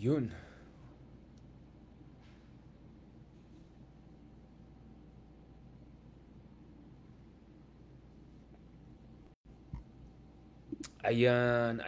Yun. Ayan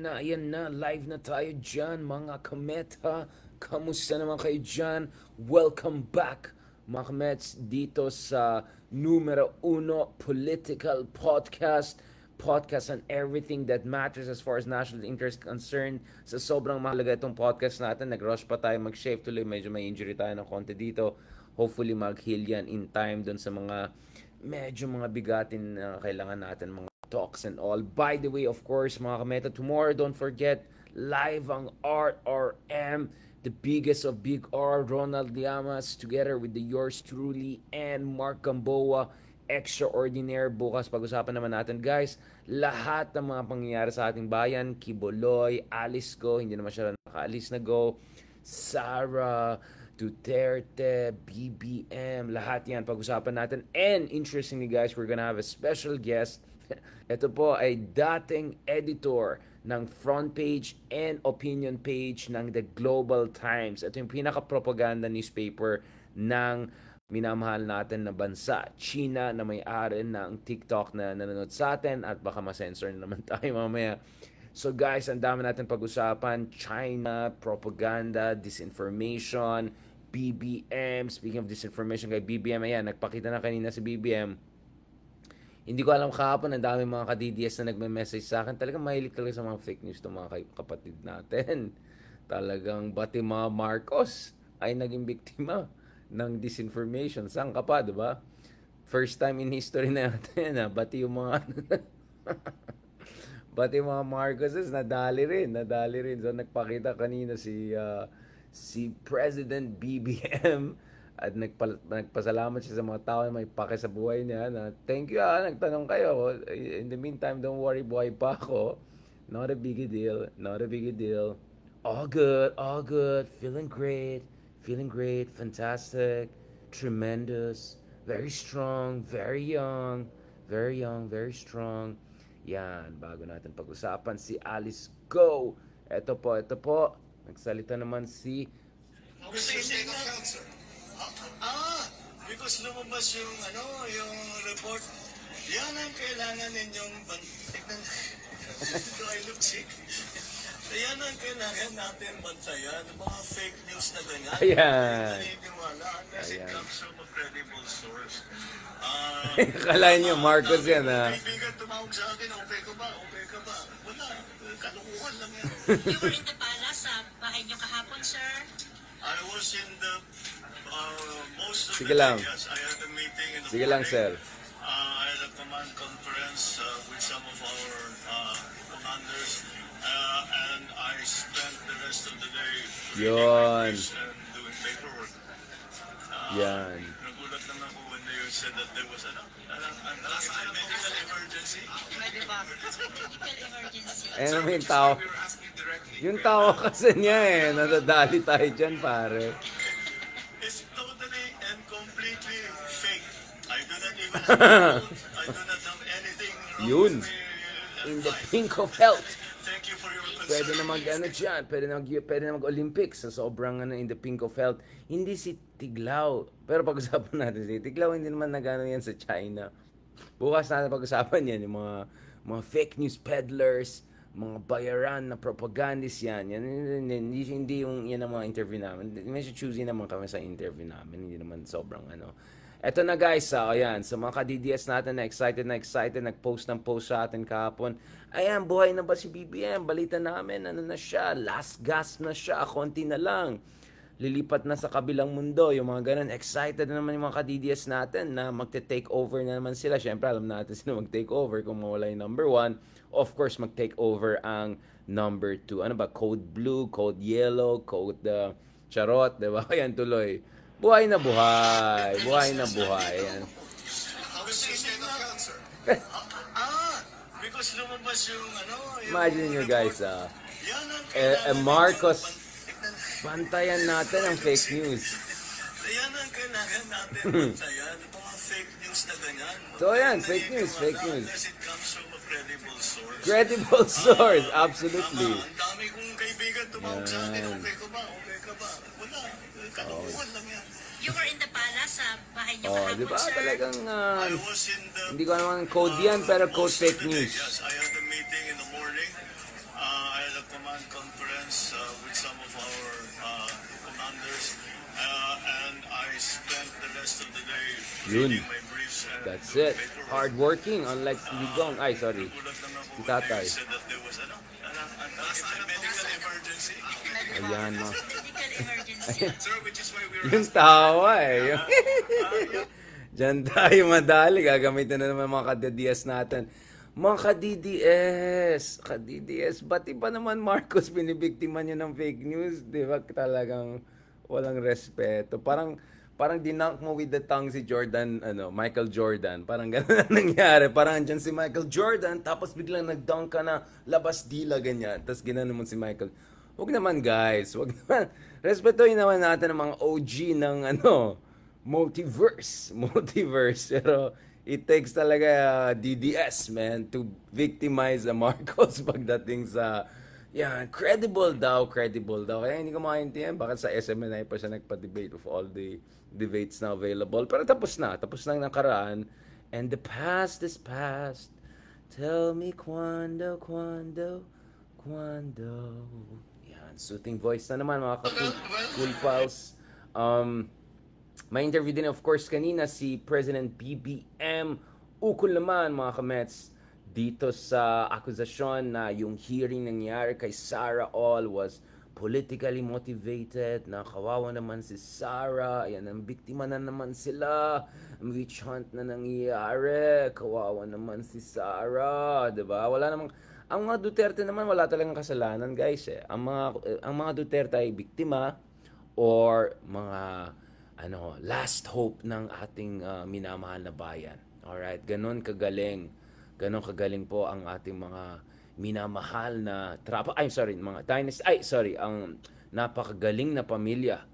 na. Live na tayo dyan, mga kameta. Kamusta naman kayo dyan? Welcome back, mga kamets, dito sa numero uno political podcast. Podcast on everything that matters as far as national interest concerned. Sa sobrang mahalaga itong podcast natin, nag-rush pa tayo mag-shave tuloy. Medyo may injury tayo ng konti dito. Hopefully mag-heal yan in time dun sa mga medyo mga bigatin na kailangan natin, mga talks and all. By the way, of course, mga kameta, tomorrow, don't forget, live ang RRM, the biggest of Big R, Ronald Llamas, together with the yours truly and Mark Gamboa, extraordinaire. Bukas pag-usapan naman natin, guys, lahat ng mga pangyayari sa ating bayan. Kiboloy, Alice Go, hindi naman siya nakaalis na Go, Sara, Duterte, BBM, lahat yan pag-usapan natin. And interestingly, guys, we're gonna have a special guest. Ito po ay dating editor ng front page and opinion page ng The Global Times. Ito yung pinaka-propaganda newspaper ng minamahal natin na bansa, China, na may-ari ng TikTok na nanonood sa atin at baka masensor na naman tayo mamaya. So guys, ang dami natin pag-usapan. China, propaganda, disinformation, BBM. Speaking of disinformation kay BBM, ayan, nagpakita na kanina si BBM. Hindi ko alam kahapon, ang dami mga ka-DDS na nagme-message sa akin. Talagang mahilig talaga sa mga fake news ng mga kapatid natin. Talagang bati mga Marcos ay naging biktima ng disinformation. Saan ka pa, diba? First time in history natin, bati yung mga bati yung mga Marcoses, nadali rin. So nagpakita kanina si President BBM at nagpasalamat siya sa mga tao na may pake sa buhay niya na thank you nagtanong kayo. In the meantime, don't worry, buhay pa ako. Not a big deal. All good, feeling great, fantastic, tremendous, very strong, very young, very strong. Yan, bago natin pag-usapan si Alice Go. Ito po, nagsalita naman si because lumabas yung report. Yan ang kailangan ninyong bantayan. Do I look sick? Yan ang kailangan natin bantayan. Mga fake news na ganyan. Ayan. Naniniwala unless it comes from a credible source. Kalahin niyo, Marcos yan, ha? Kaibigan tumawag sa akin, okay ka ba? Wala, kalukuhan lang yan. You were in the palace sa bahay niyo kahapon, sir? I was in the most of Sige the lang. day, yes. I had a meeting in the Sige lang, morning. sir. I had a command conference with some of our commanders, and I spent the rest of the day reading Yun. papers and doing paperwork. Yan. Nagulat lang ako when they said that there was a medical emergency. Medical emergency. Ayan naman yung tao. Yung tao kasi niya nadadali tayo dyan, pare. It's totally and completely fake. I do not even I do not have anything wrong Yun. with me. In the pink of health. Thank you for your concern. Pwede na dyan, pwede na mag-Olympics sa sobrang in the pink of health. Hindi si Tiglao. Pero pag-usapan natin si Tiglao, hindi naman nagano yan sa China. Bukas natin pag-usapan yan, yung mga fake news peddlers, mga bayaran na propagandist yan. Hindi yung yan ang mga interview namin. Medyo choosy naman kami sa interview namin. Hindi naman sobrang Eto na guys, ayan, sa mga ka-DDS natin na excited, nag-post sa atin kahapon. Ayan, buhay na ba si BBM? Balita namin, na siya, last gasp na siya, konti na lang. Lilipat na sa kabilang mundo, yung mga ganun. Excited na naman yung mga ka-DDS natin na magte-take over na naman sila. Siyempre, alam natin sila mag-take over kung mawala yung number 1. Of course, mag-take over ang number 2. Ano ba? Code blue, code yellow, code charot, diba? Ayan, tuloy. Buhay na buhay. Ayan. Because lumabas yung Imagine nyo guys, Marcos, bantayan natin ang fake news. Yan ang kailangan natin bantayan. Mga fake news na ganyan. So yan, fake news. Unless it comes from a credible source. Credible source, absolutely. Ang dami kong kaibigan tumawag sa akin, okay Kalokohan lang yan. You were in the palace sa bahay niyo Oh, di kahapon, ba? sir. Talagang, I was in the... hindi ko naman code yan, pero code most of fake the day, news. Yes, I had a meeting in the morning. I had a command conference with some of our commanders. And I spent the rest of the day Yun. reading my briefs. And That's doing it. paperwork. Hardworking, unlike si Digong. Ay, sorry. Nagulat lang ako Si when Tatay. they said that there was a medical emergency. Ayan, mo. Medical emergency. Sir, which is why we were Yung tawa eh. Diyan tayo madali. Gagamitin na naman mga ka-DDS natin. Mga ka-DDS, ba't iba naman Marcos binibiktima niyo ng fake news? Di ba talagang walang respeto? Parang dinunk mo with the tongue si Jordan, Michael Jordan. Parang gano'n ang nangyari. Parang andyan si Michael Jordan, tapos biglang nag-dunk ka na labas dila, ganyan. Tapos ginanon mo si Michael. Huwag naman guys, huwag naman. Respetuhin naman natin ang mga OG ng multiverse. Pero it takes talaga DDS, man, to victimize the Marcos pagdating sa, yan, credible daw. Kaya hindi ko maintindihan bakit sa SMNI pa siya nagpa-debate of all the debates na available. Pero tapos na ang nakaraan. And the past is past. Tell me quando. Yan, soothing voice na naman mga cool pals. May interview din of course kanina si President BBM ukol naman mga kamets dito sa akusasyon na yung hearing nangyari kay Sara All was politically motivated, na kawawa naman si Sara, ayan, ang biktima na naman sila, ang witch hunt na nangyayari, kawawa naman si Sara, diba? Wala namang, ang mga Duterte naman wala talagang kasalanan guys eh. Ang mga Duterte ay biktima or mga last hope ng ating minamahal na bayan. Alright, ganon kagaling po ang ating mga minamahal na ang napakagaling na pamilya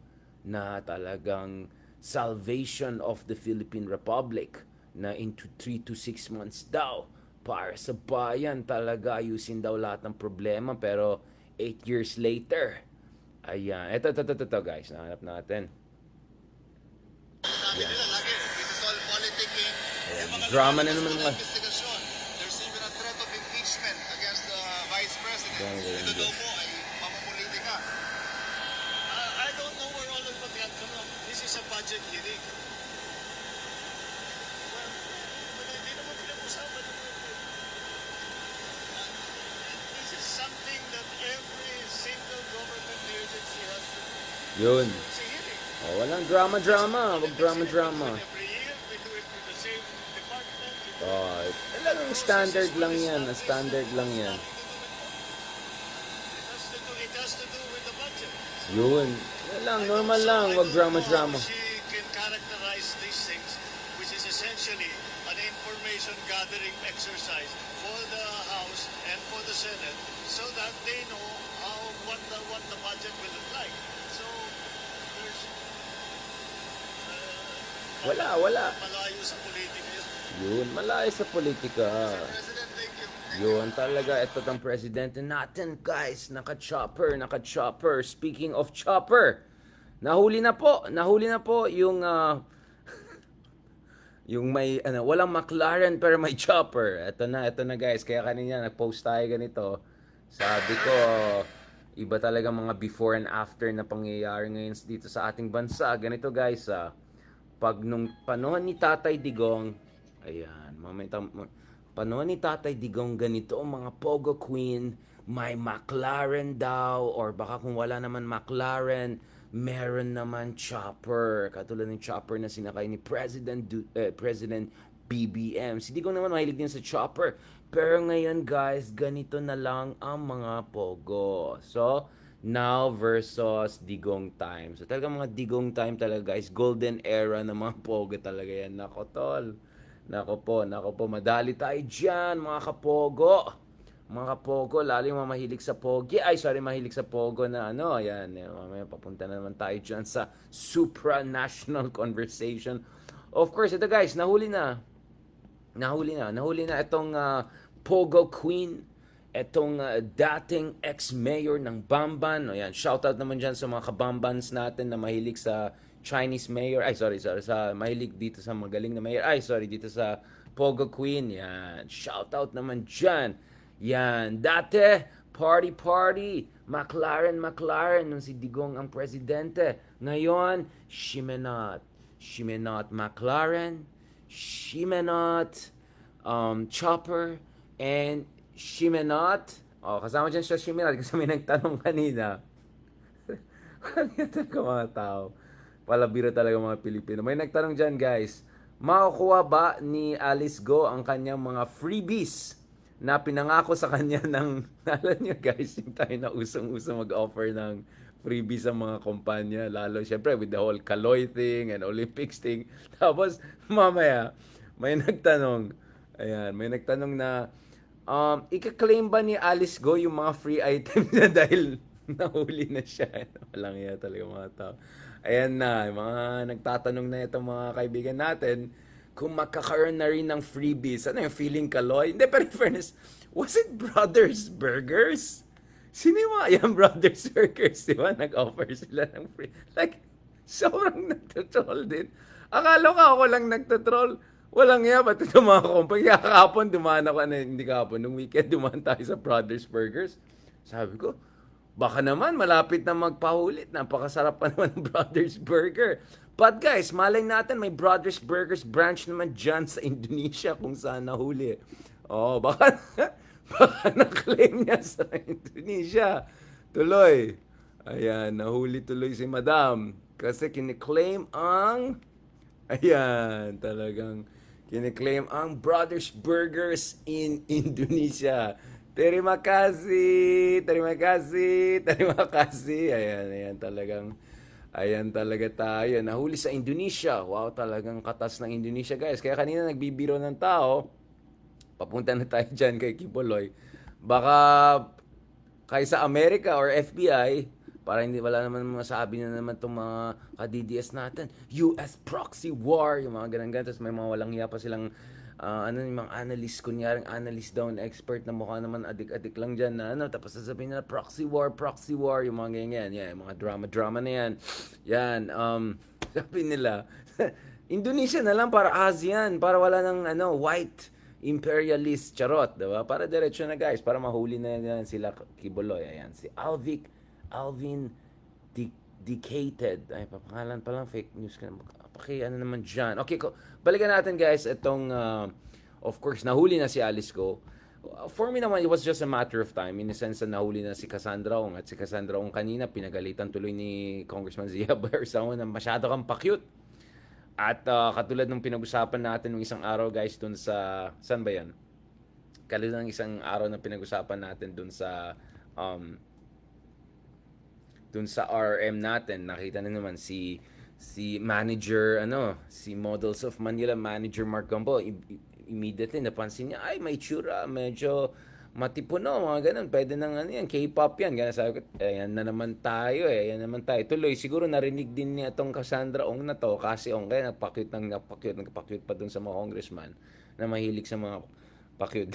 na talagang salvation of the Philippine Republic na into 3 to 6 months daw para sa bayan, talaga ayusin daw lahat ng problema, pero 8 years later, ayan, ito guys, nahanap natin. Sabi nila lagi, this is all politicking. Ayan, Yung mga drama na lumalabas naman na mga. investigasyon. There's even a threat of impeachment against the Vice President. Ito daw po ay pamumulitika. I don't know where all of that come from. This is a budget hearing. Well, hindi naman pinag-usapan. This is something that every single government agency has to do. Yun. It's a hearing. Oh, walang drama. Wag drama. Every year, they do it with the same department. Oh, talagang standard lang yan. It has to do with the budget. Yun. Yan lang, normal lang. Wag drama. She can characterize these things, which is essentially an information gathering exercise for the House and for the Senate, so that they know what the budget will look like. So there's Wala. malayo sa politika yun. Yun, malayo sa politika. President, thank you. Yun talaga, ito ang presidente natin, guys. Naka-chopper. Speaking of chopper, nahuli na po yung yung may walang McLaren pero may chopper. Ito na guys. Kaya kanina nag-post tayo ganito. Sabi ko, iba talaga mga before and after na pangyayari ngayon dito sa ating bansa. Ganito guys, pag nung panahon ni Tatay Digong, ayan, panahon ni Tatay Digong, ganito ang mga Pogo Queen, may McLaren daw, or baka kung wala naman McLaren, meron naman chopper, katulad ng chopper na sinakay ni President BBM. Si Digong naman mahilig din sa chopper, pero ngayon guys, ganito na lang ang mga Pogo. So, now versus Digong time. So talaga mga Digong time talaga guys, golden era ng mga Pogo talaga yan. Nako tol, nako po, madali tayo dyan mga kapogo. Mga kapogo, lalo yung mga mahilig sa mahilig sa Pogo na yan. Mamaya papunta na naman tayo dyan sa supranational conversation. Of course, ito guys, nahuli na itong Pogo Queen. etong dating ex-mayor ng Bamban. Ayan, shoutout naman dyan sa mga kabambans natin na mahilig sa Chinese mayor. Ay, sorry, sa mahilig dito sa magaling na mayor. Ay, sorry, dito sa Pogo Queen. Yan, shoutout naman dyan. Yan, dati, party, McLaren, nung si Digong ang presidente. Ngayon, Shimenot McLaren, Shimenot Chopper, and Shimenot. Kasama dyan siya Shimenot kasi may nagtanong kanina. Kanina talaga mga tao. Palabiro talaga mga Pilipino. May nagtanong dyan, guys. Makukuha ba ni Alice Go ang kanyang mga freebies na pinangako sa kanya ng, alam nyo guys, yung tayo na usong-usong mag-offer ng freebies sa mga kumpanya. Lalo, syempre, with the whole Kaloy thing and Olympics thing. Tapos, mamaya, may nagtanong na, ika-claim ba ni Alice Go yung mga free items na dahil nahuli na siya? Walang iya talaga mga tao. Ayan na, mga nagtatanong na itong mga kaibigan natin kung makakaroon na rin ng freebies. Ano yung feeling Kaloy? Hindi, pero in fairness, was it Brothers Burgers? Sino yung mga yan Brothers Burgers? Diba? Nag-offer sila ng free. Like, sobrang nagtatroll din. Akala ko ako lang nagtatroll. Walang iya, pati itong mga kumpanya. Kahapon, dumaan ako, hindi kahapon, nung weekend, dumaan tayo sa Brothers Burgers. Sabi ko, baka naman, malapit na magpahulit. Napakasarap pa naman ng Brothers Burger. But guys, malay natin, may Brothers Burgers branch naman dyan sa Indonesia kung saan nahuli. Baka na-claim niya sa Indonesia. Tuloy. Ayan, nahuli tuloy si Madam. Kasi kiniklaim ang... Ayan, talagang kiniklaim ang Brothers Burgers in Indonesia. Terima kasih. Ayan talaga tayo. Nahuli sa Indonesia. Wow, talagang katas ng Indonesia, guys. Kaya kanina nagbibiro ng tao. Papunta na tayo dyan kay Kipoloy. Baka kaysa Amerika or FBI, para hindi wala naman masabi na naman itong mga ka-DDS natin. US proxy war, yung mga ganun-ganun. Tapos may mga walang hiya pa silang yung mga analyst, kunyaring analyst daw na expert na mukha naman adik-adik lang dyan na tapos sasabihin nila proxy war, yung mga ganyan. Yan, yung mga drama na yan. Yan, sabi nila, Indonesia na lang para ASEAN, para wala ng white imperialist charot, diba? Para diretso na guys, para mahuli na yan sila Kiboloy. Ayan, si Alvin Dedicated. Ay, papangalan pa lang, fake news ka na. Naman dyan. Okay, balikan natin guys itong, of course, nahuli na si Alice Go. For me naman, it was just a matter of time. In the sense na nahuli na si Cassandra Ong. At si Cassandra Ong kanina, pinagalitan tuloy ni Congressman Zia Bersaon na masyado kang pa-cute. At katulad ng pinag-usapan natin ng isang araw guys dun sa, saan ba yan? Katulad ng isang araw na pinag-usapan natin dun sa RM natin, nakita na naman si manager, si Models of Manila manager Mark Gambo, immediately napansin niya, ay may tsura, medyo matipuno, mga ganun, pwede nang yan, K-pop yan, ganun, sabi ko, yan na naman tayo, tuloy, siguro narinig din niya itong Cassandra Ong na to, kasi kaya nagpa-cute pa dun sa mga congressman, na mahilig sa mga pa-cute.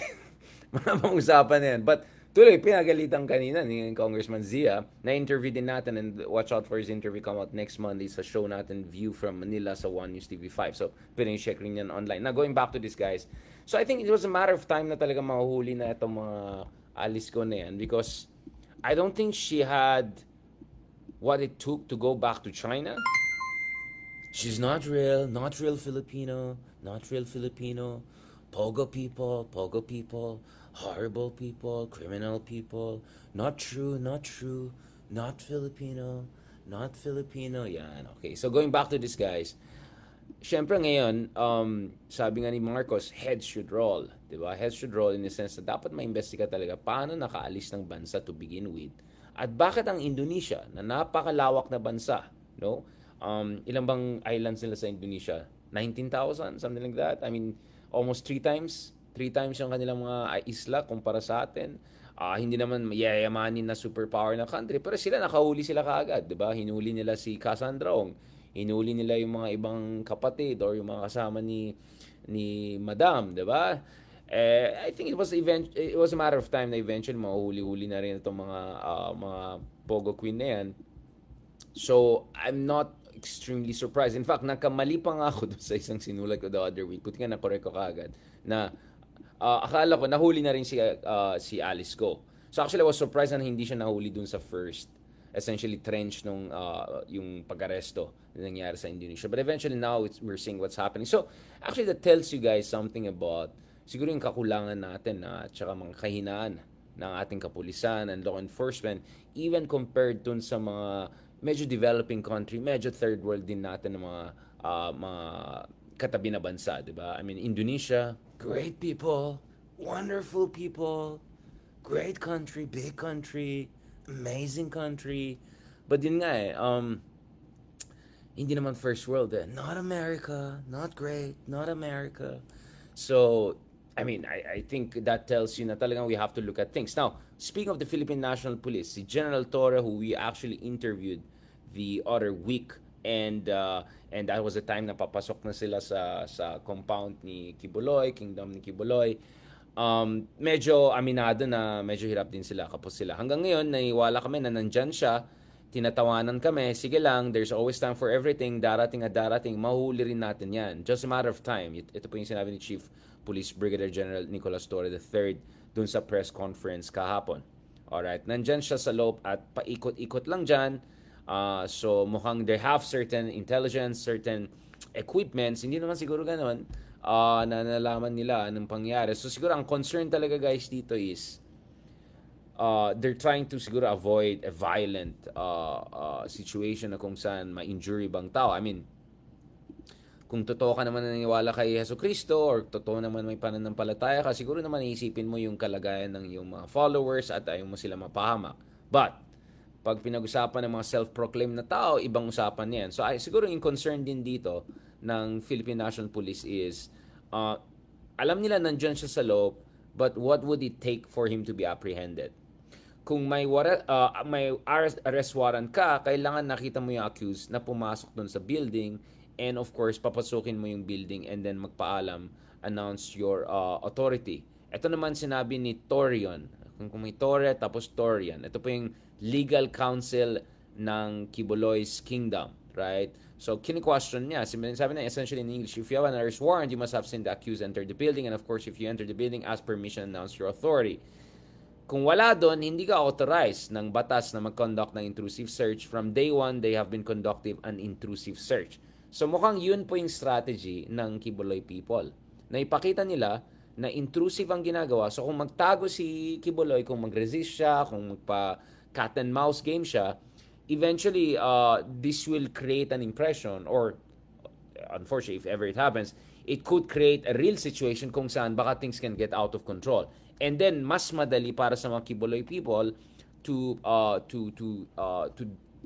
Maramang usapan na yan, but, tuloy, pinagalitan kanina ni Congressman Zia. Na-interview din natin, and watch out for his interview come out next Monday sa show natin, View from Manila sa One News TV5. So, pinag-check rin yan online. Now, going back to this, guys. So, I think it was a matter of time na talaga mahuhuli na itong mga Alice Go na yan because I don't think she had what it took to go back to China. She's not real Filipino. Pogo people. Horrible people, criminal people, not true, not Filipino. Yan, okay. So going back to this, guys. Syempre ngayon, sabi nga ni Marcos, heads should roll, 'di ba? Heads should roll in the sense na dapat maimbestiga talaga paano nakaalis ng bansa to begin with. At bakit ang Indonesia, na napakalawak na bansa, no? Ilang bang islands nila sa Indonesia? 19,000, something like that. I mean, almost 3 times yung kanilang mga isla kumpara sa atin. Hindi naman yayamanin na superpower na country, pero nakahuli sila kaagad, 'di ba? Hinuli nila si Cassandra Ong, hinuli nila yung mga ibang kapatid or yung mga kasama ni Madam, 'di ba? I think it was a matter of time na eventually mahuhuli-huli na rin itong mga Pogo Queen na yan. So, I'm not extremely surprised. In fact, nakamali pa nga ako dun sa isang sinulat ko the other week. Buti nga na-correct ko kaagad na akala ko nahuli na rin si Alice Go. So actually, I was surprised na hindi siya nahuli dun sa first, essentially trench nung yung pag-aresto na nangyari sa Indonesia. But eventually now we're seeing what's happening. So actually that tells you guys something about siguro yung kakulangan natin at saka mga kahinaan ng ating kapulisan and law enforcement even compared dun sa mga medyo developing country, medyo third world din natin ng mga katabi na bansa, di ba? I mean, Indonesia, great people, wonderful people, great country, big country, amazing country. But yun nga hindi naman first world Not America, not great, not America. So, I mean, I think that tells you na talagang we have to look at things. Now, speaking of the Philippine National Police, si General Torre, who we actually interviewed the other week, and that was the time na papasok na sila sa compound ni Kibuloy, kingdom ni Kibuloy. Medyo aminado na medyo hirap din sila kapos sila. Hanggang ngayon, naiwala kami na nandyan siya, tinatawanan kami, sige lang, there's always time for everything, darating at darating, mahuli rin natin yan. Just a matter of time. Ito po yung sinabi ni Chief Police Brigadier General Nicolas Torre III dun sa press conference kahapon. Alright, nandyan siya sa loob at paikot-ikot lang dyan. So mukhang they have certain intelligence, certain equipments, hindi naman siguro ganun, na nalaman nila anong pangyari. So siguro ang concern talaga guys dito is they're trying to siguro avoid a violent situation na kung saan ma-injury bang tao. I mean, kung totoo ka naman naniniwala kay Jesucristo or totoo naman may pananampalataya ka, siguro naman iisipin mo yung kalagayan ng iyong mga followers at ayaw mo sila mapahamak. But pag pinag-usapan ng mga self-proclaimed na tao, ibang usapan yan. So siguro yung concern din dito ng Philippine National Police is alam nila nandyan siya sa loob, but what would it take for him to be apprehended? Kung may arrest warrant ka, kailangan nakita mo yung accused na pumasok dun sa building, and of course, papasukin mo yung building and then magpaalam, announce your authority. Ito naman sinabi ni Torion. Kung may Torre, tapos Torion. Ito po yung legal counsel ng Kibuloy's kingdom, right? So, kini-question niya. Sabi na essentially in English, if you have an arrest warrant, you must have seen the accused enter the building, and of course, if you enter the building, ask permission, announce your authority. Kung wala doon, hindi ka authorized ng batas na mag-conduct ng intrusive search. From day one, they have been conducting an intrusive search. So mukhang yun po yung strategy ng Kibuloy people. Na ipakita nila na intrusive ang ginagawa. So kung magtago si Kibuloy, kung mag-resist siya, kung magpa cat and mouse game siya, eventually this will create an impression, or unfortunately if ever it happens, it could create a real situation kung saan baka things can get out of control. And then mas madali para sa mga Kibuloy people to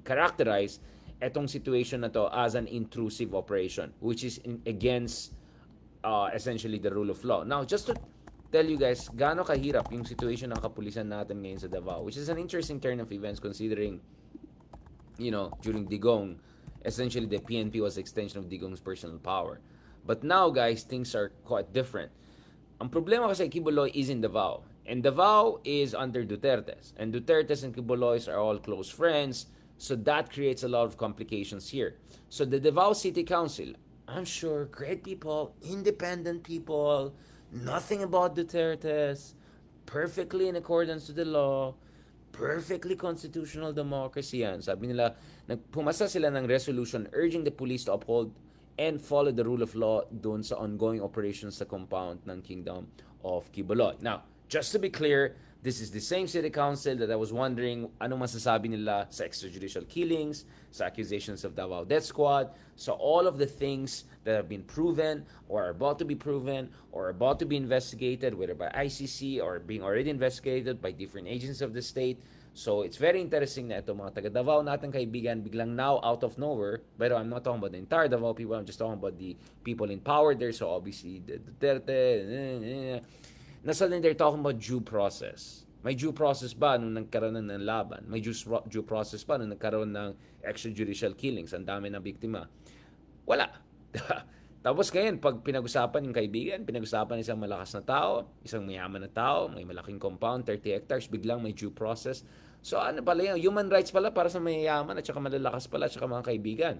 characterize etong situation na to as an intrusive operation, which is against essentially the rule of law. Now, just to tell you guys gaano kahirap yung situation ng kapulisan natin ngayon sa Davao, which is an interesting turn of events considering, you know, during Digong, essentially the PNP was extension of Digong's personal power. But now, guys, things are quite different. Ang problema kasi Kibuloy is in Davao. And Davao is under Duterte's. And Duterte's and Kibuloy's are all close friends. So that creates a lot of complications here. So the Davao City Council, I'm sure, great people, independent people, nothing about Duterte's, perfectly in accordance to the law, perfectly constitutional democracy yan. Sabi nila, pumasa sila ng resolution urging the police to uphold and follow the rule of law doon sa ongoing operations sa compound ng Kingdom of Kibuloy. Now, just to be clear, this is the same city council that I was wondering ano masasabi nila sa extrajudicial killings, sa accusations of Davao Death Squad, so all of the things that have been proven or are about to be proven or about to be investigated, whether by ICC or being already investigated by different agencies of the state. So it's very interesting na ito mga taga Davao natin kaibigan biglang now out of nowhere, but I'm not talking about the entire Davao people, I'm just talking about the people in power there. So obviously the Duterte, na suddenly they're talking about due process. May due process ba nung nagkaroon ng laban? May due process ba nung nagkaroon ng extrajudicial killings? Ang dami na biktima. Wala. Tapos ngayon, pag pinag-usapan yung kaibigan, pinag-usapan isang malakas na tao, isang mayaman na tao, may malaking compound, 30 hectares, biglang may due process. So ano pala yan? Human rights pala para sa mayayaman at saka malalakas pala at saka mga kaibigan.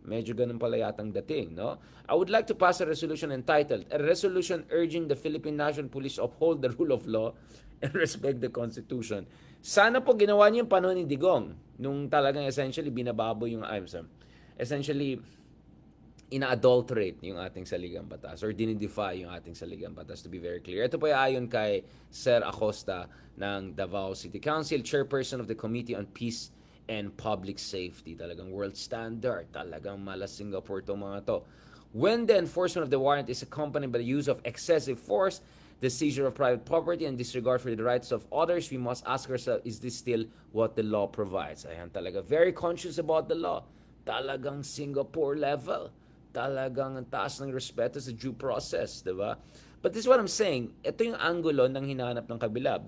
Medyo ganun pala yatang dating, no? I would like to pass a resolution entitled, A Resolution Urging the Philippine National Police to Uphold the Rule of Law and Respect the Constitution. Sana po ginawa niyo yung panahon ni Digong, nung talagang essentially binababo yung, essentially, ina-adulterate yung ating saligang batas or dinidefy yung ating saligang batas, to be very clear. Ito po ay ayon kay Sir Acosta ng Davao City Council, chairperson of the Committee on Peace and Public Safety. Talagang world standard. Talagang mala Singapore to mga to. When the enforcement of the warrant is accompanied by the use of excessive force, the seizure of private property, and disregard for the rights of others, we must ask ourselves, is this still what the law provides? Ayan talaga. Very conscious about the law. Talagang Singapore level. Talagang ang taas ng respeto sa due process, di ba? But this is what I'm saying. Ito yung angulo ng hinahanap ng kabila.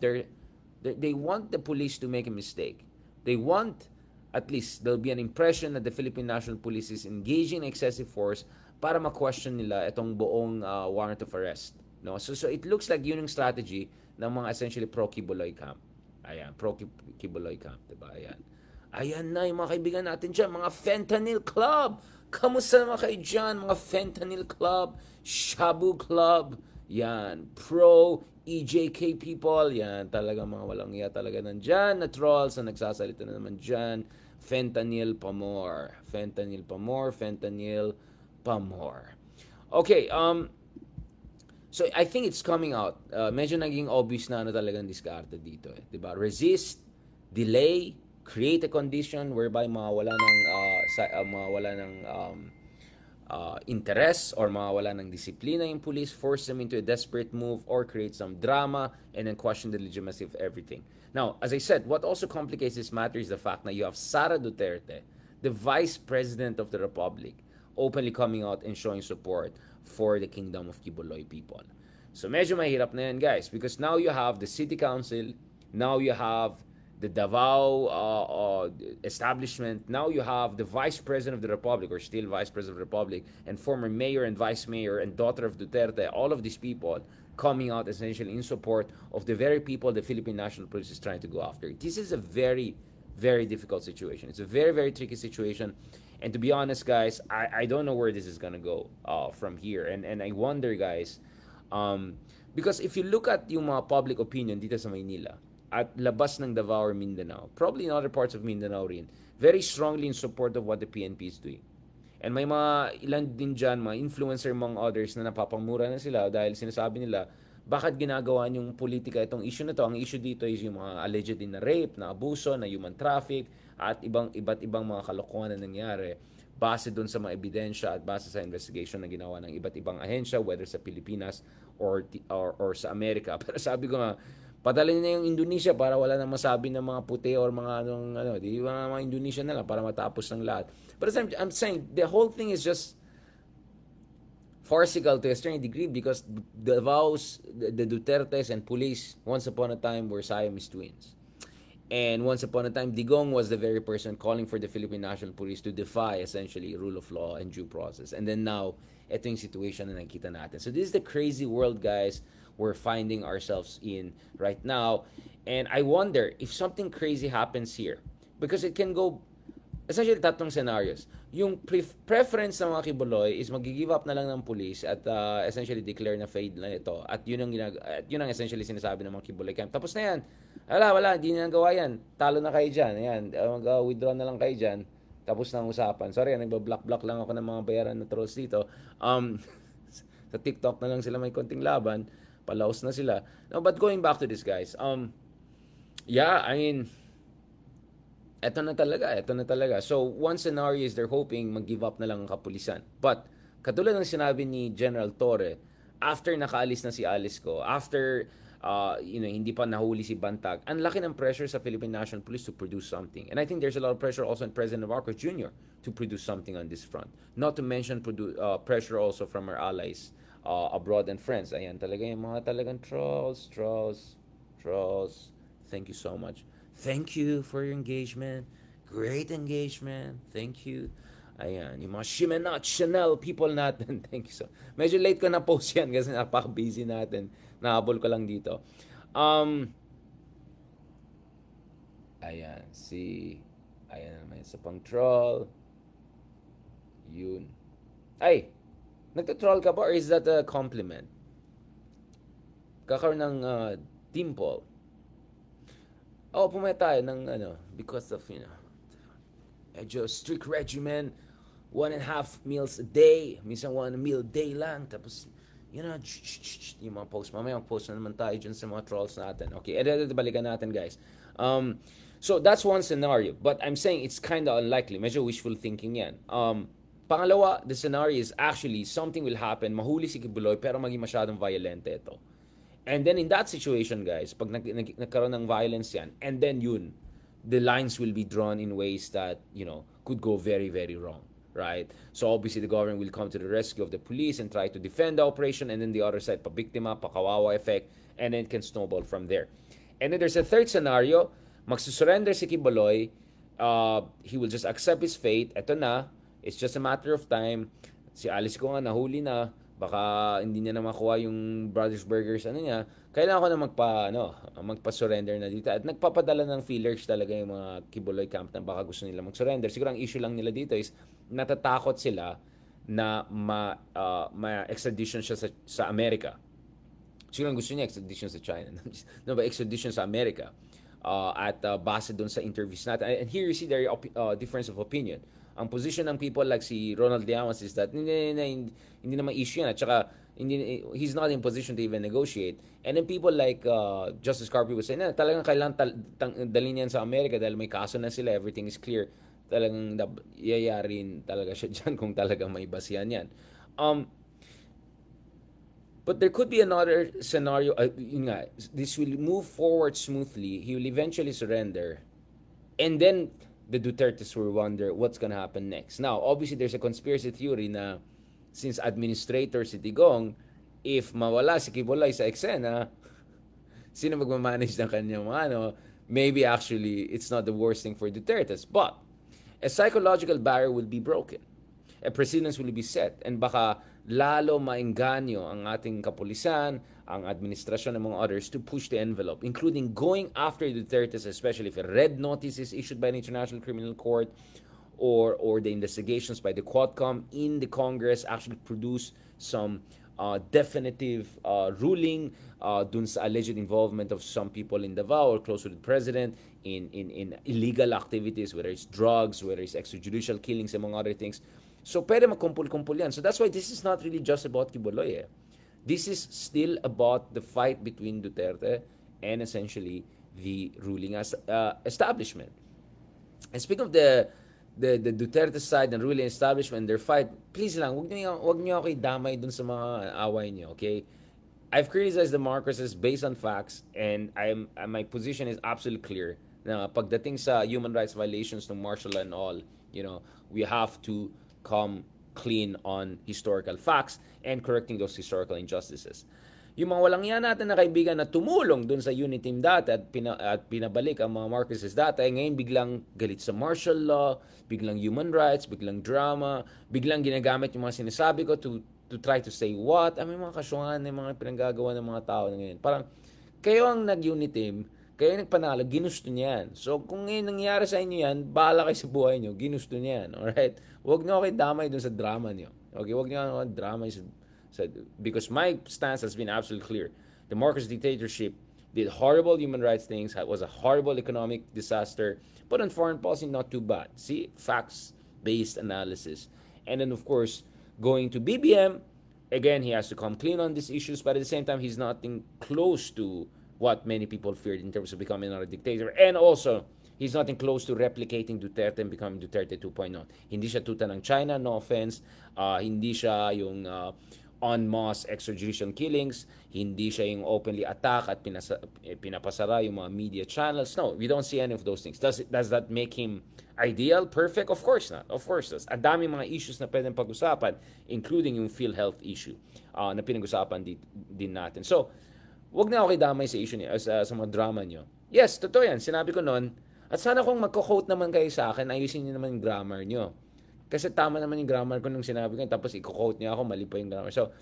They want the police to make a mistake. They want, at least, there'll be an impression that the Philippine National Police is engaging in excessive force para ma-question nila itong buong warrant of arrest. No? So it looks like yun yung strategy ng mga essentially pro-Kibuloy camp. Ayan, pro-Kibuloy camp, di ba? Ayan. Ayan na yung mga kaibigan natin dyan, mga Fentanyl Club. Kamusta naman kayo dyan, mga Fentanyl Club, Shabu Club, yan, pro EJK people, yan, talaga mga walang iya talaga nandyan, na trolls na nagsasalita na naman dyan, Fentanyl pa more, Fentanyl pa more, Fentanyl pa more. Okay, so I think it's coming out, medyo naging obvious na talagang diskarte dito, diba? Resist, delay, create a condition whereby mawawala ng interest or mawawala ng disiplina yung police, force them into a desperate move or create some drama and then question the legitimacy of everything. Now, as I said, what also complicates this matter is the fact that you have Sara Duterte, the Vice President of the Republic, openly coming out and showing support for the Kingdom of Kibuloy people. So medyo mahirap na yan, guys, because now you have the City Council, now you have the Davao establishment. Now you have the Vice President of the Republic, or still Vice President of the Republic, and former Mayor and Vice Mayor and daughter of Duterte, all of these people coming out essentially in support of the very people the Philippine National Police is trying to go after. This is a very, very difficult situation. It's a very, very tricky situation. And to be honest, guys, I don't know where this is going to go from here. And I wonder, guys, because if you look at yung mga public opinion dito sa Maynila, at labas ng Davao or Mindanao, probably in other parts of Mindanao rin, very strongly in support of what the PNP is doing. And may mga ilan din dyan, mga influencer among others na napapamura na sila dahil sinasabi nila, bakit ginagawa niyong politika itong issue na to? Ang issue dito is yung mga alleged na rape, na abuso, na human traffic, at iba't ibang mga kalokohan na nangyari base doon sa mga ebidensya at base sa investigation na ginawa ng iba't ibang ahensya, whether sa Pilipinas or sa Amerika. Pero sabi ko nga, padalhin na yung Indonesia para wala nang masabi ng mga puti or mga di ba mga Indonesia na lang para matapos ng lahat. But I'm saying, the whole thing is just farcical to a certain degree because the Dutertes and police, once upon a time, were Siamese twins. And once upon a time, Digong was the very person calling for the Philippine National Police to defy, essentially, rule of law and due process. And then now, ito yung situation na nakita natin. So this is the crazy world, guys, we're finding ourselves in right now. And I wonder if something crazy happens here. Because it can go, essentially, tatlong scenarios. Yung preference ng mga Kibuloy is mag-give up na lang ng police at essentially declare na fade na ito. At yun ang essentially sinasabi ng mga Kibuloy camp. Tapos na yan. Wala, hindi na gawa yan. Talo na kayo dyan. Ayan, mag-withdraw na lang kayo dyan. Tapos na ang usapan. Sorry, nagba-block lang ako ng mga bayaran na trolls dito. Sa TikTok na lang sila may konting laban. Palaos na sila. No, but going back to this, guys. Yeah, I mean, eto na talaga. So, one scenario is they're hoping mag-give up na lang ang kapulisan. But, katulad ng sinabi ni General Torre, after nakaalis na si Alice Go, after hindi pa nahuli si Bantag, ang laki ng pressure sa Philippine National Police to produce something. And I think there's a lot of pressure also on President Marcos Jr. to produce something on this front. Not to mention pressure also from our allies abroad and friends. Ayan talaga yung mga talagang trolls. Thank you so much. Thank you for your engagement. Great engagement. Thank you. Ayan, yung mga Shimenot, Chanel people natin. Thank you so. Medyo late ko na post yan kasi napaka-busy natin. Nahabol ko lang dito. Ayan, ayan naman sa pang troll. Yun. Ay, nagtatroll ka ba or is that a compliment? Kakaroon ng dimple. Oh, pumayat tayo ng because of, medyo strict regimen, 1.5 meals a day, minsan 1 meal a day lang, tapos, yung mga post, mamaya mag-post na naman tayo dyan sa mga trolls natin. Okay, balikan natin guys. So that's one scenario, but I'm saying it's kind of unlikely, medyo wishful thinking yan. Pangalawa, the scenario is actually something will happen, mahuli si Kibuloy, pero maging masyadong violente ito. And then in that situation, guys, pag nagkaroon ng violence yan, and then the lines will be drawn in ways that, could go very, very wrong, right? So obviously the government will come to the rescue of the police and try to defend the operation, and then the other side, pa-biktima, pa-kawawa effect, and then it can snowball from there. And then there's a third scenario, magsusurrender si Kibuloy, he will just accept his fate, eto na, it's just a matter of time, si Alice ko nga nahuli na, baka hindi niya na makuha yung Brothers Burgers niya, kailangan ko na magpa-surrender na dito. At nagpapadala ng feelers talaga yung mga Kibuloy camp na baka gusto nila mag-surrender. Siguro ang issue lang nila dito is natatakot sila na ma-extradition siya sa Amerika. Siguro ang gusto niya extradition sa China. Extradition sa Amerika. At base doon sa interviews natin. And here you see the difference of opinion. Ang position ng people like si Ronald Llamas is that hindi naman issue yan. At saka, he's not in position to even negotiate. And then people like Justice Carpio was saying, talagang kailangan dalhin yan sa Amerika dahil may kaso na sila, everything is clear. Talagang yayarin talaga siya dyan kung talagang may basihan yan. But there could be another scenario, this will move forward smoothly, he will eventually surrender, and then the Dutertes will wonder what's gonna happen next. Now, obviously, there's a conspiracy theory na since administrator si Digong, if mawala si Kibuloy sa eksena, sino magmamanage ng kanyang maybe actually it's not the worst thing for Dutertes. But a psychological barrier will be broken. A precedence will be set. And baka lalo maengganyo ang ating kapulisan, ang administrasyon ng mga others to push the envelope, including going after Dutertes, especially if a red notice is issued by the International Criminal Court or the investigations by the Quadcom in the Congress actually produce some definitive ruling dun sa alleged involvement of some people in Davao or close to the president in illegal activities, whether it's drugs, whether it's extrajudicial killings, among other things. So pwede magkumpul-kumpul yan. So that's why this is not really just about Kibuloy. This is still about the fight between Duterte and essentially the ruling establishment. And speaking of the Duterte side and ruling establishment, their fight, please lang, wag niyo ako idamay dun sa mga away niyo, okay? I've criticized the Marcoses based on facts, and my position is absolutely clear. Na pagdating sa human rights violations ng martial law and all, we have to come clean on historical facts and correcting those historical injustices. Yung mga walang yan natin na kaibigan na tumulong dun sa Uniteam dati at pinabalik ang mga Marcoses dati, ngayon biglang galit sa martial law, biglang human rights, biglang drama, biglang ginagamit yung mga sinasabi ko to try to say what? May mga kasyungan, may mga pinanggagawa ng mga tao na ngayon. Parang, kayo ang nag-Uniteam, kayo ang nagpanalo, ginusto niyan. So, kung ngayon nangyari sa inyo yan, bahala kayo sa buhay nyo, ginusto niyan. Alright? Huwag nyo kayo damay dun sa drama nyo. Okay? Huwag nyo kayo drama because my stance has been absolutely clear. The Marcos dictatorship did horrible human rights things, was a horrible economic disaster, but on foreign policy, not too bad. See? Facts-based analysis. And then, of course, going to BBM, again, he has to come clean on these issues, but at the same time, he's nothing close to what many people feared in terms of becoming another dictator. And also, he's nothing close to replicating Duterte and becoming Duterte 2.0. Hindi siya tuta ng China, no offense. Hindi siya yung en masse extrajudicial killings. Hindi siya yung openly attack at pinapasara yung mga media channels. No, we don't see any of those things. Does that make him ideal? Perfect? Of course not. Of course not. Ang dami mga issues na pwedeng pag-usapan, including yung PhilHealth issue na pinag-usapan din natin. So, wag na ako damay sa issue niya, sa mga drama niyo. Yes, totoo yan. Sinabi ko noon. At sana kung magko-quote naman kayo sa akin, ayusin niyo naman yung grammar niyo. Kasi tama naman yung grammar ko nung sinabi ko, tapos i-quote niya ako, mali pa yung grammar. So,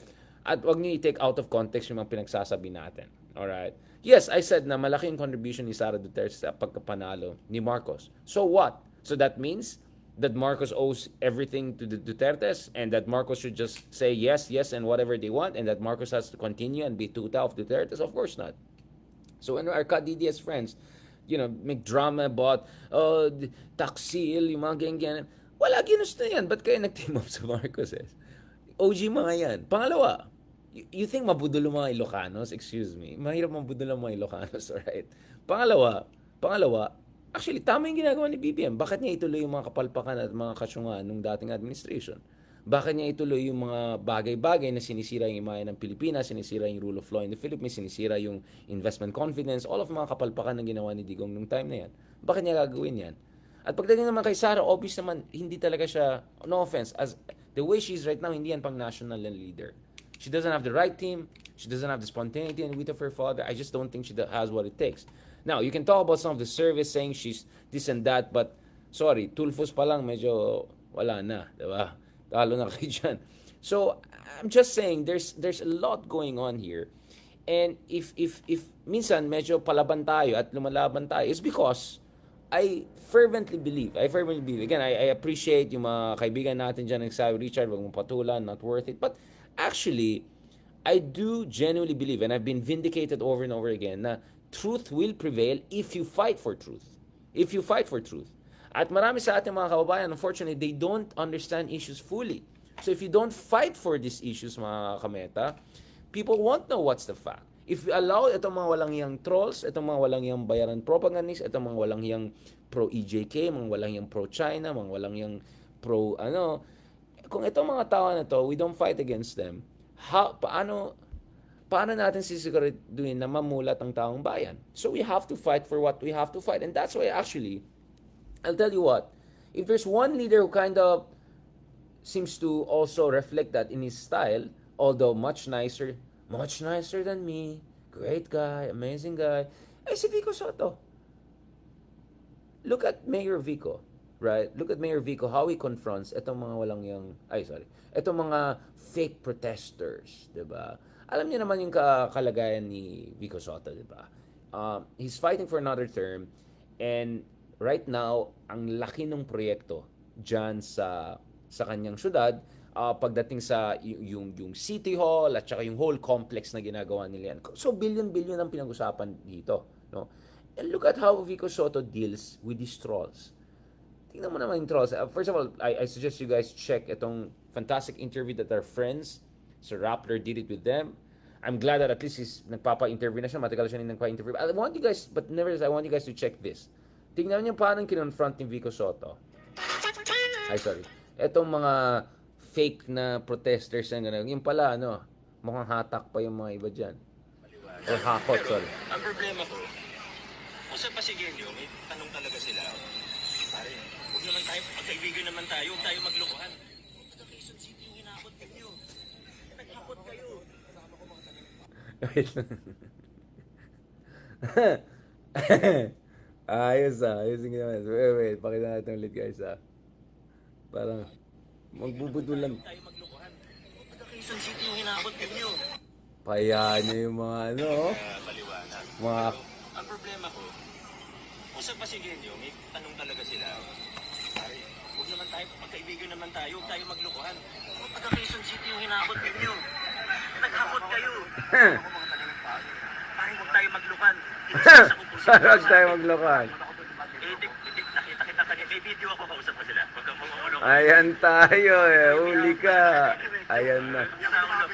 at wag niyo i-take out of context yung mga pinagsasabi natin. Alright? Yes, I said na malaki yung contribution ni Sara Duterte sa pagkapanalo ni Marcos. So what? So that means that Marcos owes everything to the Dutertes and that Marcos should just say yes, yes, and whatever they want, and that Marcos has to continue and be tuta of Dutertes? Of course not. So when our ka-DDS friends, make drama about, taksil, yung mga ganyan, wala, ginusto yan. Ba't kayo nag-team up sa Marcos? OG mga yan. Pangalawa, you think mabudol mga Ilocanos? Excuse me. Mahirap mabudol ang mga Ilocanos, alright? Pangalawa, actually, tama yung ginagawa ni BBM. Bakit niya ituloy yung mga kapalpakan at mga kasyungan ng dating administration? Bakit niya ituloy yung mga bagay-bagay na sinisira yung imahe ng Pilipinas, sinisira yung rule of law in the Philippines, sinisira yung investment confidence, all of mga kapalpakan na ginawa ni Digong nung time na yan? Bakit niya gagawin yan? At pagdating naman kay Sara, obvious naman, hindi talaga siya, no offense, as the way she's right now, hindi yan pang national leader. She doesn't have the right team, she doesn't have the spontaneity and wit of her father. I just don't think she has what it takes. Now, you can talk about some of the service saying she's this and that, but sorry, Tulfos pa lang medyo wala na, diba? Talo na kayo dyan. So, I'm just saying, there's a lot going on here. And if minsan medyo palaban tayo at lumalaban tayo, is because I fervently believe, again, I appreciate yung mga kaibigan natin dyan nagsabi, Richard, wag mong patulan, not worth it. But actually, I do genuinely believe, and I've been vindicated over and over again, na truth will prevail if you fight for truth. If you fight for truth. At marami sa ating mga kababayan, unfortunately, they don't understand issues fully. So if you don't fight for these issues, mga kameta, people won't know what's the fact. If you allow itong mga walang hiyang trolls, itong mga walang hiyang bayaran propagandists, itong mga walang hiyang pro-EJK, mga walang hiyang pro-China, mga walang hiyang kung itong mga tao na to, we don't fight against them, paano natin sisiguraduhin na mamulat ang taong bayan? So we have to fight for what we have to fight. And that's why actually, I'll tell you what, if there's one leader who kind of seems to also reflect that in his style, although much nicer than me, great guy, amazing guy, si Vico Soto. Look at Mayor Vico, right? Look at Mayor Vico, how he confronts itong mga itong mga fake protesters, diba? Alam niyo naman yung kalagayan ni Vico Soto, diba? He's fighting for another term, and right now, ang laki ng proyekto dyan sa kanyang syudad, pagdating sa yung City Hall at saka yung whole complex na ginagawa nila yan. So, billion ang pinag-usapan dito. No? And look at how Vico Soto deals with these trolls. Tingnan mo naman yung trolls. First of all, I suggest you guys check itong fantastic interview that our friends sa Rappler did it with them. I'm glad that at least he's nagpapa-interview na siya. Matagal siya nagpa-interview. I want you guys to check this. Tingnan niyo paano kinonfront ni Vico Soto. Etong mga fake na protesters na gano'n. Yung pala, mukhang hatak pa yung mga iba dyan. Or hakot, sorry. Ang problema ko, kung sa Pasigenyo, may tanong talaga sila. Pare, huwag naman tayo, magkaibigan naman tayo, huwag tayo maglokohan. Taga Quezon City yung hinakot kayo. Naghakot kayo. Ayos yung ginawa. Wait, pakita natin ulit guys Parang magbubudulan. Tayo maglokohan. Taga Quezon City yung hinakot kayo. Paya niyo yung mga Maliwanag. mga... Ang problema ko, kung sa Pasigenyo, may tanong talaga sila. Pare, huwag naman tayo, magkaibigan naman tayo, huwag tayo maglokohan. Taga Quezon City yung hinakot kayo. Naghakot kayo. Pare, huwag tayo maglokohan. Huwag tayo maglokohan. Nakita kita kanina. May video ako, kausap ko sila. Huwag kang mamulong. Ayan tayo huli ka. Ayan na.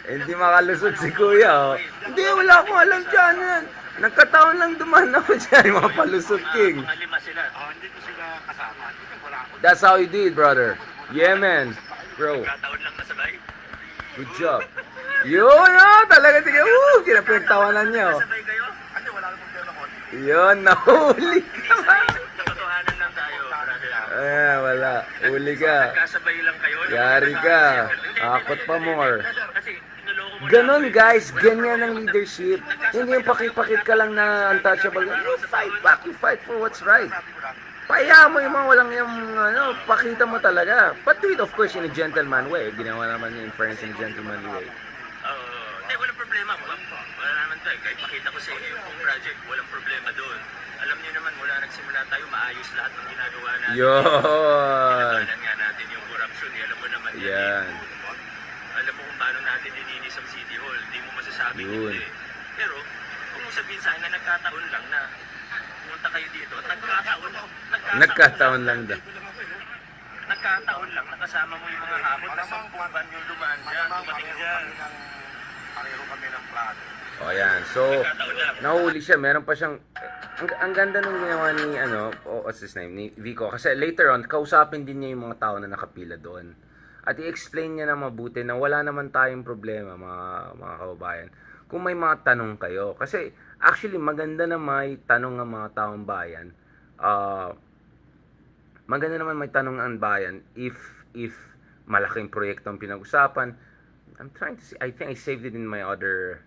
Hindi makalusot si kuya Hindi, wala akong alam dyan yan. Nagkataon lang dumaan ako dyan. Mga palusot king. Mga lima sila. Hindi ko sila kasama. That's how you do it, brother. Yeah, man. Bro. Kataon lang nasabay. Good job. Yun, talaga. Kinapinagtawanan niya. Sabay kayo? Ano, wala akong problema ko. Yun, nahuli ka. Katotohanan lang tayo, brother. Wala. Huli ka. Kasabay lang kayo. Yari ka. Akot pa more. Kasi tinuloko mo Ganon guys, ganyan ang leadership. Hindi yung pakit-pakit ka lang na untouchable. You fight back, you fight for what's right. Kaya mo yung mga walang yung, ano, pakita mo talaga. But do it, of course, in a gentleman way. Ginawa naman yung inference in a gentleman way. Hindi, walang problema. Wala naman tayo. Kahit pakita ko sa inyo yung project, walang problema doon. Alam niyo naman, mula nagsimula tayo, maayos lahat ng ginagawa natin. Yun! Pinagalan nga natin yung corruption. Alam mo naman yan. Yan. Alam mo kung paano natin nilinis ang City Hall. Hindi mo masasabi Yun. hindi. Pero, kung mo sabihin sa akin na nagkataon lang na pumunta kayo dito, at Nagkataon lang daw. Nagkataon lang, nakasama mo yung mga hapon na 10 van yung dumaan dyan, dumating dyan. Pareho kami ng plano. O yan. So, nahuli siya. Meron pa siyang... Ang ganda nung ginawa ni, what's his name? Ni Vico. Kasi later on, kausapin din niya yung mga tao na nakapila doon. At i-explain niya na mabuti na wala naman tayong problema, mga kababayan. Kung may mga tanong kayo. Kasi, actually, maganda na may tanong ang mga taong bayan. Maganda naman may tanong ang bayan if malaking proyekto ang pinag-usapan. I'm trying to see, I think I saved it in my other...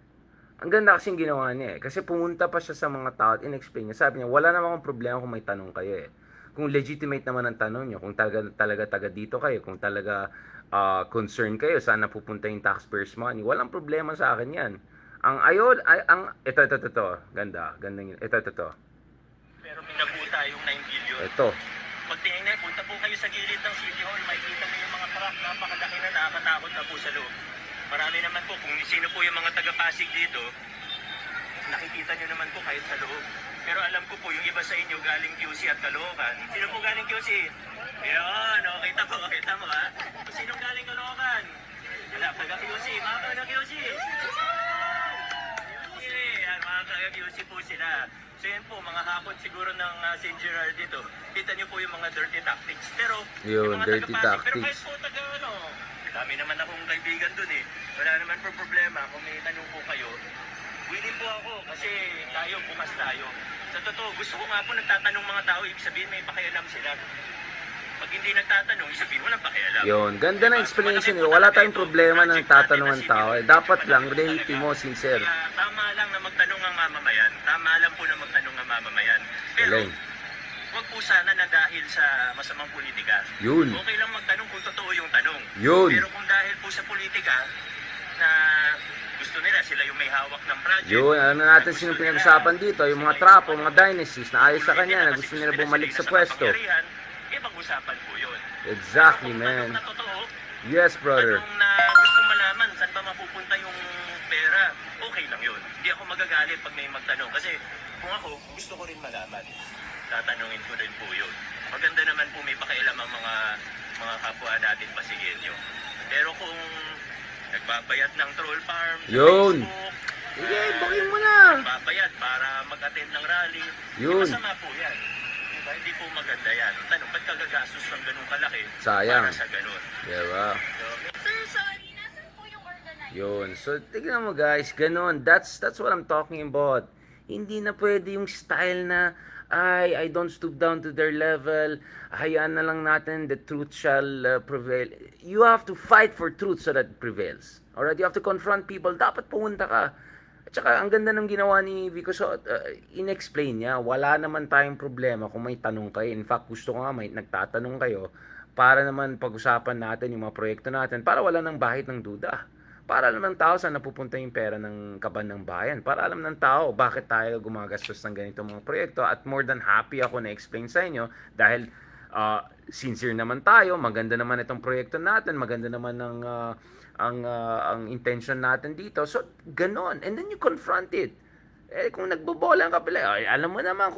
Ang ganda kasing ginawa niya eh. Kasi pumunta pa siya sa mga tao at in-explain niya. Sabi niya, wala naman akong problema kung may tanong kayo eh. Kung legitimate naman ang tanong niyo, kung talaga taga dito kayo, kung talaga concern kayo, saan napupunta yung taxpayers' money, walang problema sa akin yan. Ito. Ganda yun. Ito. Pero minabuta yung 9 billion. Ito. Pag tinignan, punta po kayo sa gilid ng City Hall, makikita mo yung mga truck, napakalaki na nakakatakot na po sa loob. Marami naman po, kung sino po yung mga taga-Pasig dito, nakikita nyo naman po kahit sa loob. Pero alam ko po, yung iba sa inyo galing QC at Caloocan. Sino po galing QC? Yun, kita mo ha. Kung sinong galing Caloocan? Wala, taga-QC, mga taga-QC. Yan, mga taga-QC po sila. So yan po, mga hapon siguro ng St. Gerard dito. Kita nyo po yung mga dirty tactics. Pero Yun, yung mga dirty taga-Pasig, pero tactics. kahit po dami naman akong kaibigan dun eh. Wala naman po problema kung may tanong po kayo. Willing po ako kasi tayo, bukas tayo. Sa totoo, gusto ko nga po nagtatanong mga tao, ibig sabihin may pakialam sila. Pag hindi nagtatanong, ibig sabihin walang pakialam. Yun, ganda na explanation niyo. Wala tayong problema ng tatanungan tao. Dapat lang, reality mo, sincere. Kaya tama lang na magtanong ang mamamayan. Tama lang po na magtanong ang mamamayan. Pero, Galing. huwag po sana na dahil sa masamang politika. Yun. Okay lang magtanong kung totoo yung tanong. Yun. Pero kung dahil po sa politika, na gusto nila, sila yung may hawak ng project. Yun, alam na natin sinong pinag-usapan dito. Yung mga trapo, mga dynasties na ayos sa kanya, na gusto nila bumalik sa pwesto. Ibang-usapan po yun. Exactly, Kung man. tanong na totoo, Yes, brother. tanong na gusto malaman saan ba mapupunta yung pera, okay lang yun. Hindi ako magagalit pag may magtanong. Kasi kung ako, gusto ko rin malaman. Tatanungin ko rin po yun. Maganda naman po may pakialam ang mga kapwa natin Pasigueño. Pero kung nagbabayad ng troll farm sa Yun. Facebook, Sige, booking mo na. nagbabayad para mag-attend ng rally, Yun. masama po yan. Diba? Hindi po maganda yan. Tanong, ba't kagagastos ng ganun kalaki? Sayang. Para sa ganun. Diba? So, Sir, sorry. Nasaan po yung organizer? Yun. So, tignan mo guys, ganun. That's what I'm talking about. Hindi na pwede yung style na, I don't stoop down to their level. Hayaan na lang natin, the truth shall prevail. You have to fight for truth so that it prevails. Alright? You have to confront people. Dapat pumunta ka. At saka, ang ganda ng ginawa ni Vico. So, in-explain niya, wala naman tayong problema kung may tanong kayo. In fact, gusto ko nga may nagtatanong kayo para naman pag-usapan natin yung mga proyekto natin para wala nang bahid ng duda. Para alam ng tao saan napupunta yung pera ng kaban ng bayan. Para alam ng tao bakit tayo gumagastos ng ganitong mga proyekto. At more than happy ako na explain sa inyo dahil sincere naman tayo. Maganda naman itong proyekto natin. Maganda naman ang intention natin dito. So, ganon. And then you confront it. Kung nagbobola ka pala, alam mo naman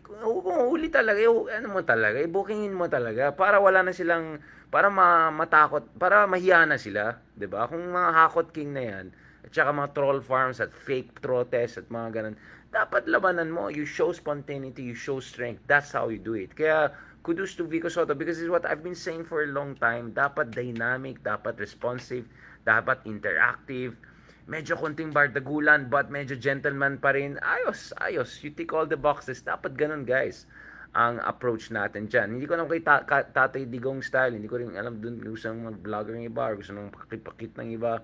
kung huli talaga, bookingin mo talaga para wala na silang, para matakot, para mahiya na sila, 'di ba? Kung mga hakot king na 'yan, at saka mga troll farms at fake protest at mga ganun, dapat labanan mo. You show spontaneity, you show strength. That's how you do it. Kaya kudos to Vico Soto because this is what I've been saying for a long time. Dapat dynamic, dapat responsive, dapat interactive. Medyo konting bardagulan but medyo gentleman pa rin. Ayos. You tick all the boxes. Dapat ganun guys ang approach natin dyan. Hindi ko alam kay Tatay Digong style. Hindi ko rin alam dun gusto ng mag-vlogger ng iba or gusto ng pakipakit ng iba.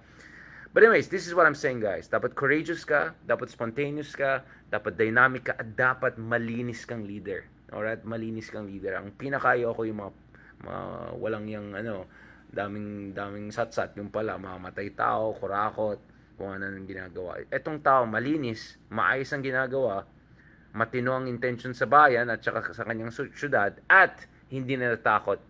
But anyways, this is what I'm saying guys. Dapat courageous ka, dapat spontaneous ka, dapat dynamic ka, at dapat malinis kang leader. Alright? Malinis kang leader. Ang pinakaayoko yung mga walang yung daming satsat, yung pala mamatay tao, kurakot, kung ano nang ginagawa. Etong tao malinis, maayos ang ginagawa, matino ang intention sa bayan at saka sa kanyang syudad, at hindi na natakot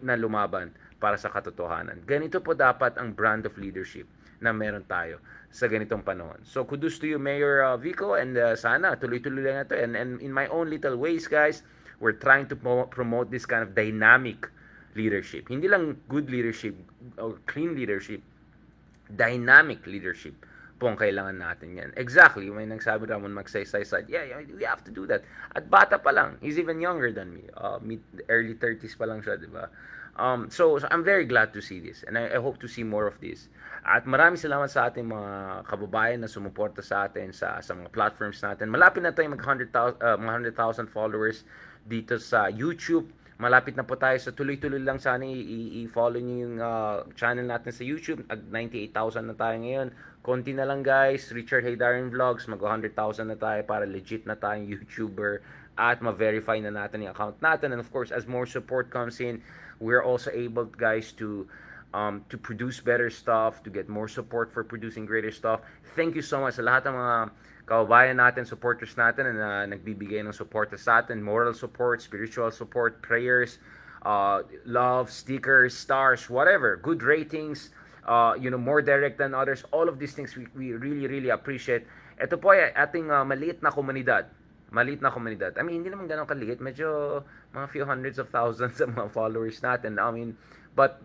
na lumaban para sa katotohanan. Ganito po dapat ang brand of leadership na meron tayo sa ganitong panahon. So kudos to you, Mayor Vico, and sana tuloy-tuloy lang ito. And in my own little ways, guys, we're trying to promote this kind of dynamic leadership. Hindi lang good leadership or clean leadership, dynamic leadership po ang kailangan natin yan. Exactly, may nagsabi Ramon Magsaysay said, yeah, we have to do that. At bata pa lang, he's even younger than me. Early 30s pa lang siya, di ba? So I'm very glad to see this, and I hope to see more of this. At maraming salamat sa ating mga kababayan na sumuporta sa atin sa mga platforms natin. Malapit na tayo mag 100,000 followers dito sa YouTube. Malapit na po tayo sa tuloy-tuloy lang sana i-follow niyo yung channel natin sa YouTube. 98,000 na tayo ngayon. Konti na lang, guys. Richard Haydarian Vlogs, mag 100,000 na tayo para legit na tayong YouTuber at ma-verify na natin yung account natin. And of course, as more support comes in, we're also able, guys, to produce better stuff, to get more support for producing greater stuff. Thank you so much sa lahat ng mga kababayan natin, supporters natin na nagbibigay ng support sa atin, moral support, spiritual support, prayers, love, stickers, stars, whatever, good ratings, more direct than others. All of these things we really, really appreciate. Ito po ay ating maliit na komunidad. Maliit na komunidad. I mean, hindi naman ganun kaliit. Medyo mga few hundreds of thousands sa mga followers natin. I mean, but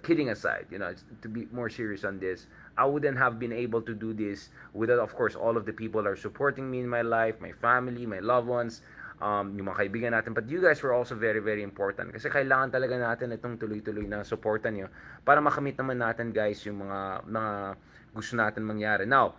kidding aside, to be more serious on this, I wouldn't have been able to do this without, of course, all of the people that are supporting me in my life, my family, my loved ones, yung mga kaibigan natin. But you guys were also very, very important. Kasi kailangan talaga natin itong tuloy-tuloy na supportan nyo para makamit naman natin, guys, yung mga gusto natin mangyari. Now,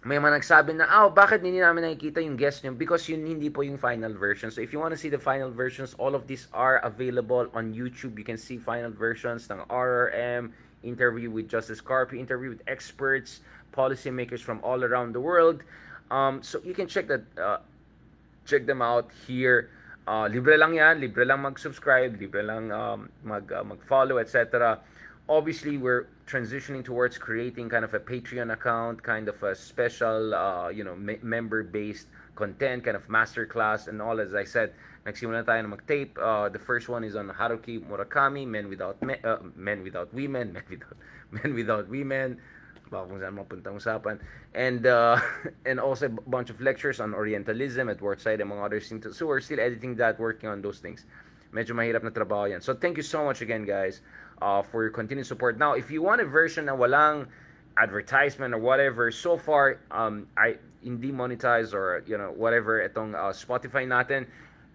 may mga nagsabi na, bakit hindi namin nakikita yung guest nyo? Because yun hindi po yung final version. So if you want to see the final versions, all of these are available on YouTube. You can see final versions ng RRM, interview with Justice Carpio, interview with experts, policymakers from all around the world. So you can check them out here. Libre lang yan, libre lang mag-subscribe, libre lang mag-follow, etc. Obviously, we're transitioning towards creating kind of a Patreon account, kind of a special, member-based content, kind of masterclass and all. As I said, nagsimula tayo na mag-tape. The first one is on Haruki Murakami, Men Without Women. Baka kung saan mapuntang usapan. And also a bunch of lectures on Orientalism at Wordside, among others. So we're still editing that, working on those things. Medyo mahirap na trabaho yan. So thank you so much again, guys, for your continued support. Now, if you want a version na walang advertisement or whatever, so far, I hindi monetize or, whatever, itong Spotify natin,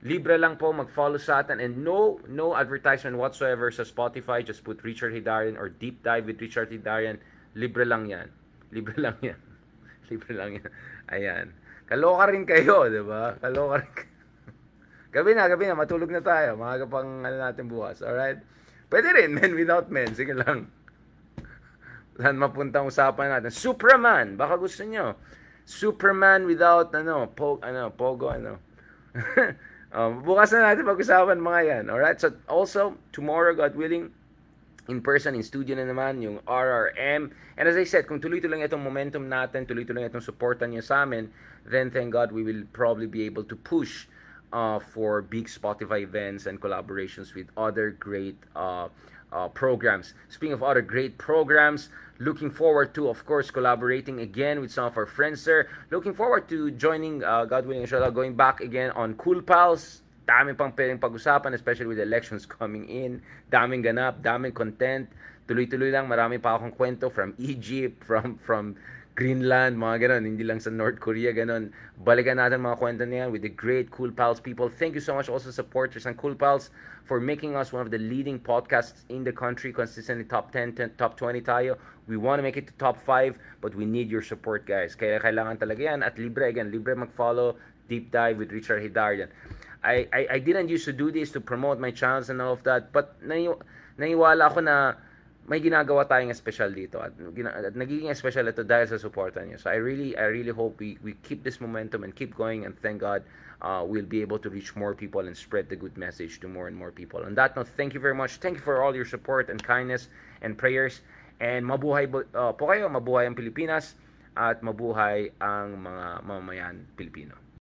libre lang po mag-follow sa atin, and no advertisement whatsoever sa Spotify. Just put Richard Haydarian or Deep Dive with Richard Haydarian. Libre lang yan. Libre lang yan. Libre lang yan. Ayan. Kaloka rin kayo, di ba? Kaloka rin kayo. Gabi na, matulog na tayo. Maaga pang natin bukas, alright? Pwede rin, Men Without Men. Sige lang. Saan mapuntang usapan natin? Superman, baka gusto nyo. Superman without, Pogo, bukas na natin pag-usapan mga yan, alright? So, also, tomorrow, God willing, in person, in studio na naman, yung RRM. And as I said, kung tuloy-tuloy itong momentum natin, tuloy-tuloy itong supportan nyo sa amin, then thank God we will probably be able to push for big Spotify events and collaborations with other great programs. Speaking of other great programs, looking forward to, of course, collaborating again with some of our friends, sir. Looking forward to joining, God willing, inshallah, going back again on Cool Pals. Daming pang pwedeng pag-usapan, especially with elections coming in. Daming ganap, daming content. Tuloy-tuloy lang, marami pa akong kwento from Egypt, from Greenland, mga ganon, hindi lang sa North Korea, ganon. Balikan natin mga kwento na yan with the great Cool Pals people. Thank you so much also supporters and Cool Pals for making us one of the leading podcasts in the country, consistently top 10, top 20 tayo. We want to make it to top 5, but we need your support, guys. Kaya kailangan talaga yan, at libre, again, libre mag-follow Deep Dive with Richard Haydarian. I didn't used to do this to promote my channels and all of that, but naniwala ako na may ginagawa tayong special dito at nagiging special ito dahil sa suporta niyo. So I really hope we keep this momentum and keep going, and thank God we'll be able to reach more people and spread the good message to more and more people. On that note, thank you very much. Thank you for all your support and kindness and prayers. And mabuhay po kayo, mabuhay ang Pilipinas, at mabuhay ang mga mamamayan Pilipino.